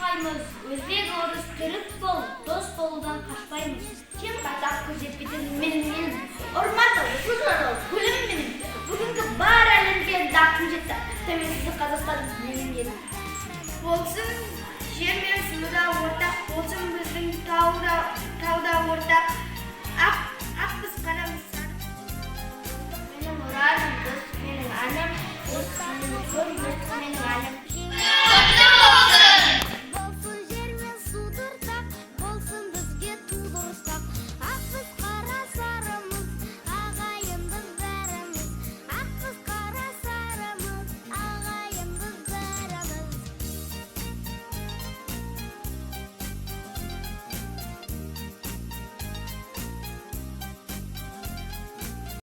kaçmayımız. Özbek, orus, Türk bol, dost boludan kaçmayımız. Kim kaçak күзетпейтін менің. Ұрматы, ұзын ol, гүлім менің. Бүгінгі бар әлемге дақым жетті. Тәуелсіз Қазақстан менің елім. Болсын жер мен суда ортақ, болсын біздің тауда ортақ. Ақпыз қарамыз сан. Менің ұраным, дос менің анам, дос менің көл, дос менің әлем.